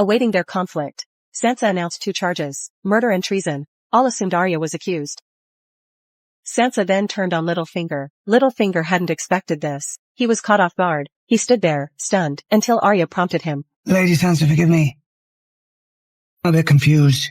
awaiting their conflict. Sansa announced 2 charges, murder and treason. All assumed Arya was accused. Sansa then turned on Littlefinger. Littlefinger hadn't expected this. He was caught off guard. He stood there, stunned, until Arya prompted him. Lady Sansa, forgive me. I'm a bit confused.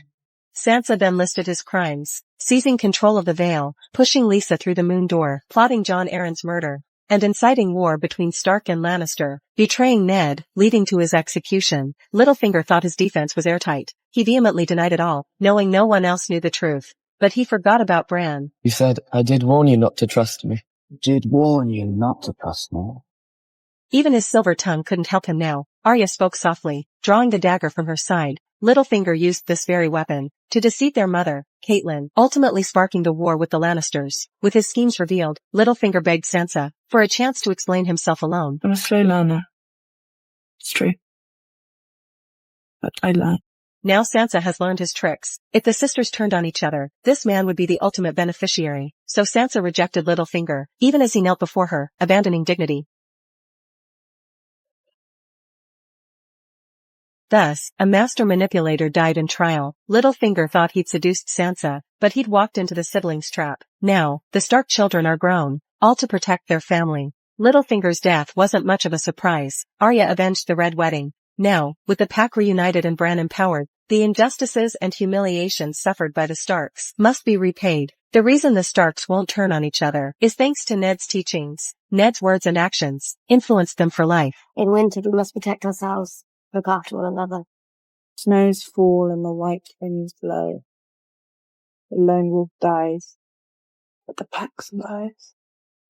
Sansa then listed his crimes: seizing control of the Vale, pushing Lisa through the Moon Door, plotting Jon Arryn's murder, and inciting war between Stark and Lannister, betraying Ned, leading to his execution. Littlefinger thought his defense was airtight. He vehemently denied it all, knowing no one else knew the truth. But he forgot about Bran. You said, I did warn you not to trust me. Did warn you not to trust me. Even his silver tongue couldn't help him now. Arya spoke softly, drawing the dagger from her side. Littlefinger used this very weapon to deceive their mother, Catelyn, ultimately sparking the war with the Lannisters. With his schemes revealed, Littlefinger begged Sansa for a chance to explain himself alone. I'm a slow learner. It's true. But I learn. Now Sansa has learned his tricks. If the sisters turned on each other, this man would be the ultimate beneficiary. So Sansa rejected Littlefinger, even as he knelt before her, abandoning dignity. Thus, a master manipulator died in trial. Littlefinger thought he'd seduced Sansa, but he'd walked into the siblings' trap. Now, the Stark children are grown, all to protect their family. Littlefinger's death wasn't much of a surprise. Arya avenged the Red Wedding. Now, with the pack reunited and Bran empowered, the injustices and humiliations suffered by the Starks must be repaid. The reason the Starks won't turn on each other is thanks to Ned's teachings. Ned's words and actions influenced them for life. In winter, we must protect ourselves. Look after one another. Snows fall and the white winds blow. The lone wolf dies, but the pack survives.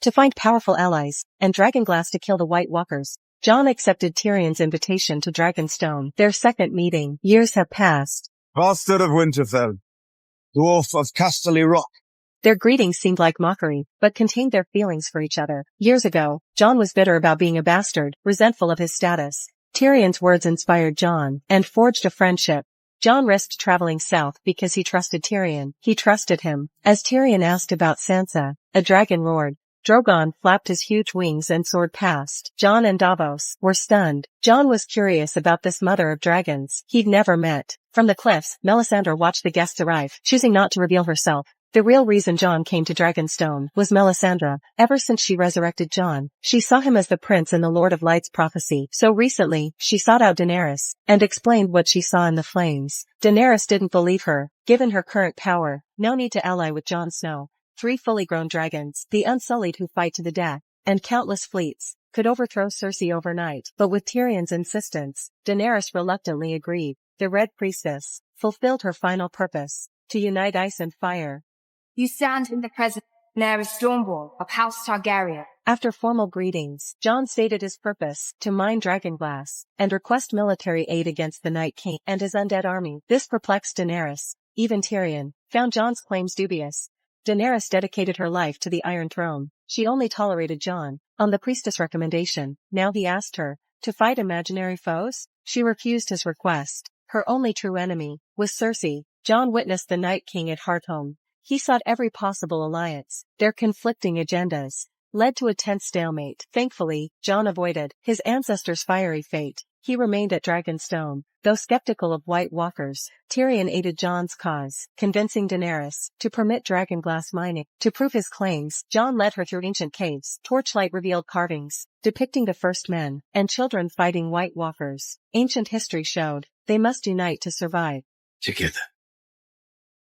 To find powerful allies, and Dragonglass to kill the White Walkers, Jon accepted Tyrion's invitation to Dragonstone. Their second meeting. Years have passed. Bastard of Winterfell, dwarf of Casterly Rock. Their greetings seemed like mockery, but contained their feelings for each other. Years ago, Jon was bitter about being a bastard, resentful of his status. Tyrion's words inspired Jon, and forged a friendship. Jon risked traveling south because he trusted Tyrion. He trusted him. As Tyrion asked about Sansa, a dragon roared. Drogon flapped his huge wings and soared past. Jon and Davos were stunned. Jon was curious about this mother of dragons he'd never met. From the cliffs, Melisandre watched the guests arrive, choosing not to reveal herself. The real reason Jon came to Dragonstone was Melisandre. Ever since she resurrected Jon, she saw him as the prince in the Lord of Light's prophecy. So recently, she sought out Daenerys, and explained what she saw in the flames. Daenerys didn't believe her. Given her current power, no need to ally with Jon Snow. 3 fully grown dragons, the Unsullied who fight to the death, and countless fleets, could overthrow Cersei overnight. But with Tyrion's insistence, Daenerys reluctantly agreed. The Red Priestess fulfilled her final purpose, to unite ice and fire. You stand in the presence of Daenerys Stormborn of House Targaryen. After formal greetings, Jon stated his purpose, to mine Dragonglass, and request military aid against the Night King and his undead army. This perplexed Daenerys. Even Tyrion found Jon's claims dubious. Daenerys dedicated her life to the Iron Throne. She only tolerated Jon on the priestess' recommendation. Now he asked her to fight imaginary foes. She refused his request. Her only true enemy was Cersei. Jon witnessed the Night King at Hardhome. He sought every possible alliance. Their conflicting agendas led to a tense stalemate. Thankfully, Jon avoided his ancestors' fiery fate. He remained at Dragonstone. Though skeptical of White Walkers, Tyrion aided Jon's cause, convincing Daenerys to permit Dragonglass mining. To prove his claims, Jon led her through ancient caves. Torchlight revealed carvings depicting the first men and children fighting White Walkers. Ancient history showed they must unite to survive. Together.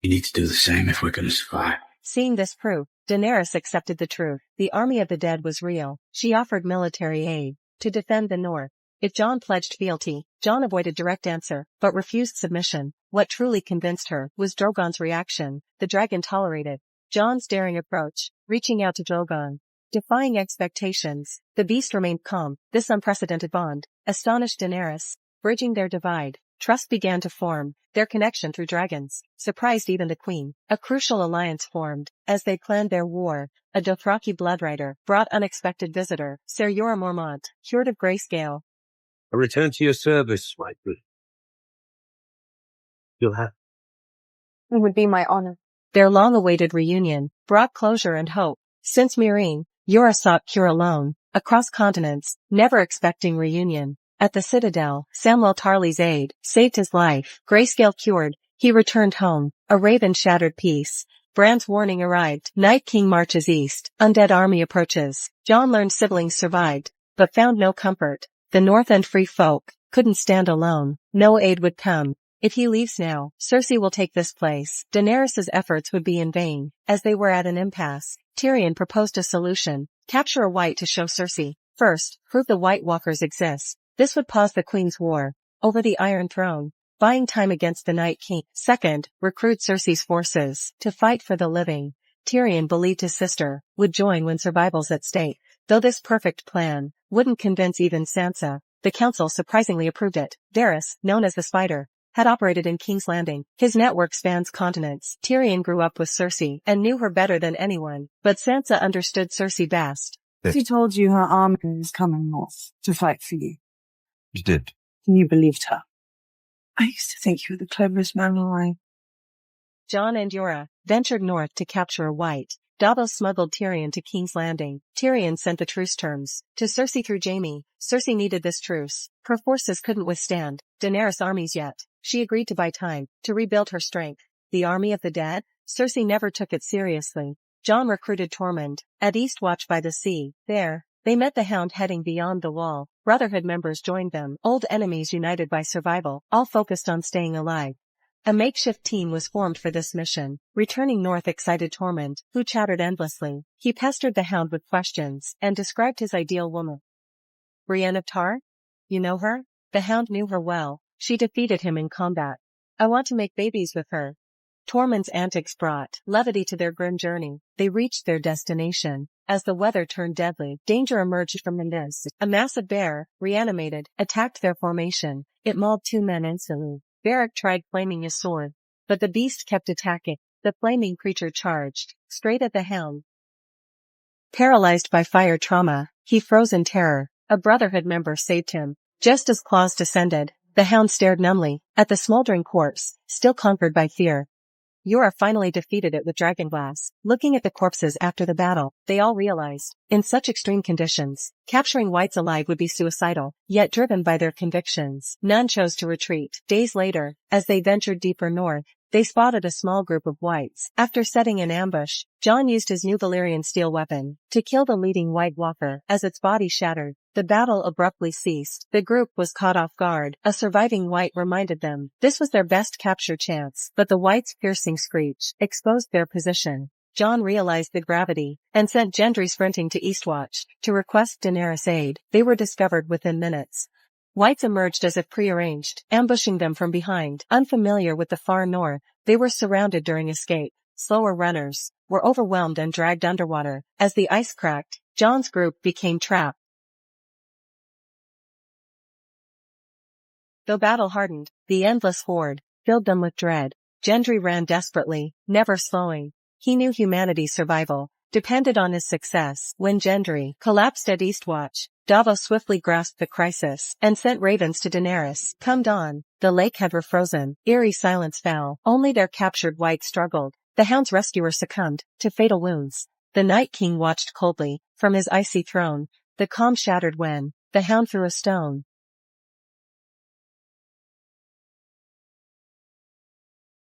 We need to do the same if we're going to survive. Seeing this proof, Daenerys accepted the truth. The army of the dead was real. She offered military aid to defend the north. If Jon pledged fealty, Jon avoided direct answer, but refused submission. What truly convinced her was Drogon's reaction. The dragon tolerated Jon's daring approach, reaching out to Drogon. Defying expectations, the beast remained calm. This unprecedented bond astonished Daenerys. Bridging their divide, trust began to form. Their connection through dragons surprised even the queen. A crucial alliance formed. As they planned their war, a Dothraki bloodrider brought unexpected visitor, Ser Jorah Mormont, cured of grayscale. A return to your service, my good. You'll have. It would be my honor. Their long-awaited reunion brought closure and hope. Since Meereen, Jorah sought cure alone, across continents, never expecting reunion. At the Citadel, Samwell Tarly's aide saved his life. Grayscale cured, he returned home. A raven shattered peace. Bran's warning arrived. Night King marches east. Undead army approaches. Jon learned siblings survived, but found no comfort. The North and free folk couldn't stand alone. No aid would come. If he leaves now, Cersei will take this place. Daenerys' efforts would be in vain. As they were at an impasse, Tyrion proposed a solution. Capture a White to show Cersei. First, prove the White Walkers exist. This would pause the Queen's war over the Iron Throne, buying time against the Night King. Second, recruit Cersei's forces to fight for the living. Tyrion believed his sister would join when survival's at stake. Though this perfect plan wouldn't convince even Sansa, the council surprisingly approved it. Varys, known as the Spider, had operated in King's Landing. His network spans continents. Tyrion grew up with Cersei and knew her better than anyone, but Sansa understood Cersei best. She told you her army is coming north to fight for you. You did. And you believed her. I used to think you were the cleverest man alive. Jon and Jorah ventured north to capture a White. Davos smuggled Tyrion to King's Landing. Tyrion sent the truce terms to Cersei through Jaime. Cersei needed this truce. Her forces couldn't withstand Daenerys' armies yet. She agreed to buy time to rebuild her strength. The army of the dead? Cersei never took it seriously. Jon recruited Tormund at Eastwatch by the Sea. There, they met the Hound heading beyond the Wall. Brotherhood members joined them. Old enemies united by survival, all focused on staying alive. A makeshift team was formed for this mission. Returning north excited Tormund, who chattered endlessly. He pestered the Hound with questions and described his ideal woman. Brienne of Tar? You know her? The Hound knew her well. She defeated him in combat. I want to make babies with her. Tormund's antics brought levity to their grim journey. They reached their destination. As the weather turned deadly, danger emerged from the mist. A massive bear, reanimated, attacked their formation. It mauled 2 men instantly. Beric tried flaming his sword, but the beast kept attacking. The flaming creature charged straight at the Hound. Paralyzed by fire trauma, he froze in terror. A Brotherhood member saved him. Just as claws descended, the Hound stared numbly at the smoldering corpse, still conquered by fear. Jorah finally defeated it with dragonglass. Looking at the corpses after the battle, they all realized, in such extreme conditions, capturing Whites alive would be suicidal. Yet driven by their convictions, none chose to retreat. Days later, as they ventured deeper north, they spotted a small group of Whites. After setting an ambush, Jon used his new Valyrian steel weapon to kill the leading White Walker. As its body shattered, the battle abruptly ceased. The group was caught off guard. A surviving White reminded them this was their best capture chance, but the White's piercing screech exposed their position. Jon realized the gravity and sent Gendry sprinting to Eastwatch to request Daenerys' aid. They were discovered within minutes. Whites emerged as if prearranged, ambushing them from behind. Unfamiliar with the far north, they were surrounded during escape. Slower runners were overwhelmed and dragged underwater. As the ice cracked, Jon's group became trapped. Though battle hardened, the endless horde filled them with dread. Gendry ran desperately, never slowing. He knew humanity's survival depended on his success. When Gendry collapsed at Eastwatch, Davos swiftly grasped the crisis and sent ravens to Daenerys. Come dawn, the lake had refrozen. Eerie silence fell. Only their captured White struggled. The Hound's rescuer succumbed to fatal wounds. The Night King watched coldly from his icy throne. The calm shattered when the Hound threw a stone.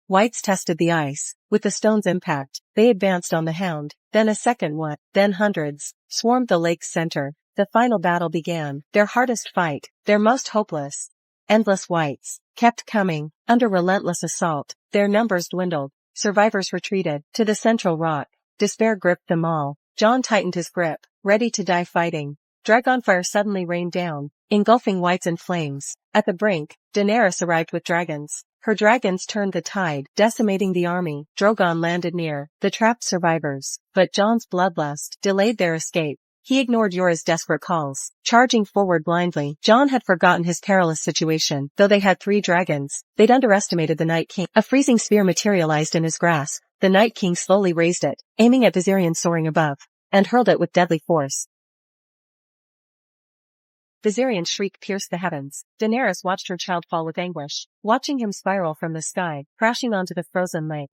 Whites tested the ice. With the stone's impact, they advanced on the Hound. Then a second one, then hundreds, swarmed the lake's center. The final battle began. Their hardest fight, their most hopeless. Endless Whites kept coming, under relentless assault. Their numbers dwindled. Survivors retreated to the central rock. Despair gripped them all. Jon tightened his grip, ready to die fighting. Dragonfire suddenly rained down, engulfing Whites in flames. At the brink, Daenerys arrived with dragons. Her dragons turned the tide, decimating the army. Drogon landed near the trapped survivors, but Jon's bloodlust delayed their escape. He ignored Jorah's desperate calls, charging forward blindly. Jon had forgotten his perilous situation. Though they had 3 dragons, they'd underestimated the Night King. A freezing spear materialized in his grasp. The Night King slowly raised it, aiming at Viserion soaring above, and hurled it with deadly force. Viserion's shriek pierced the heavens. Daenerys watched her child fall with anguish, watching him spiral from the sky, crashing onto the frozen lake.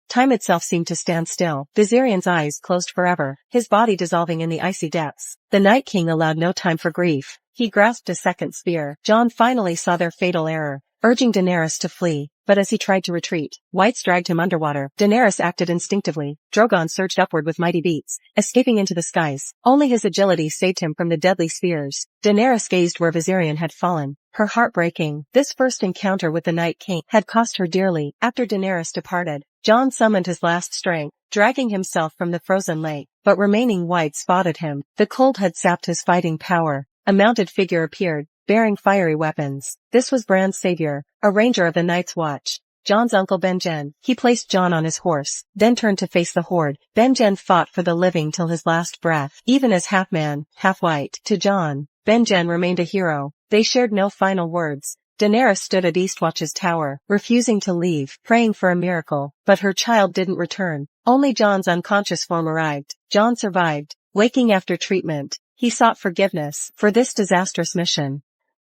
Time itself seemed to stand still. Viserion's eyes closed forever, his body dissolving in the icy depths. The Night King allowed no time for grief. He grasped a second spear. Jon finally saw their fatal error, urging Daenerys to flee. But as he tried to retreat, Whites dragged him underwater. Daenerys acted instinctively. Drogon surged upward with mighty beats, escaping into the skies. Only his agility saved him from the deadly spears. Daenerys gazed where Viserion had fallen, her heart breaking. This first encounter with the Night King had cost her dearly. After Daenerys departed, Jon summoned his last strength, dragging himself from the frozen lake. But remaining Whites spotted him. The cold had sapped his fighting power. A mounted figure appeared, bearing fiery weapons. This was Bran's savior, a ranger of the Night's Watch, Jon's uncle Benjen. He placed Jon on his horse, then turned to face the horde. Benjen fought for the living till his last breath. Even as half-man, half-white, to Jon, Benjen remained a hero. They shared no final words. Daenerys stood at Eastwatch's tower, refusing to leave, praying for a miracle. But her child didn't return. Only Jon's unconscious form arrived. Jon survived. Waking after treatment, he sought forgiveness for this disastrous mission.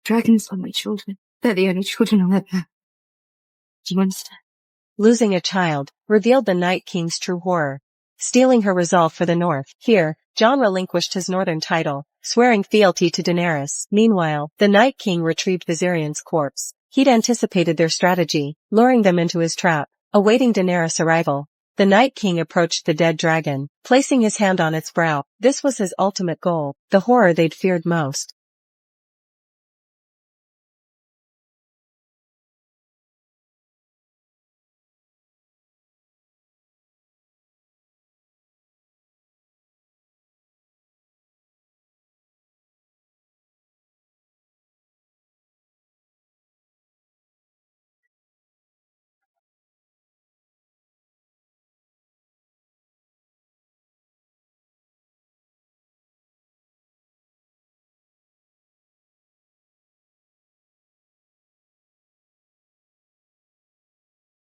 Dragons are my children. They're the only children I'll ever have. Do you understand? Losing a child revealed the Night King's true horror, stealing her resolve for the North. Here, Jon relinquished his northern title, swearing fealty to Daenerys. Meanwhile, the Night King retrieved Viserion's corpse. He'd anticipated their strategy, luring them into his trap, awaiting Daenerys' arrival. The Night King approached the dead dragon, placing his hand on its brow. This was his ultimate goal, the horror they'd feared most.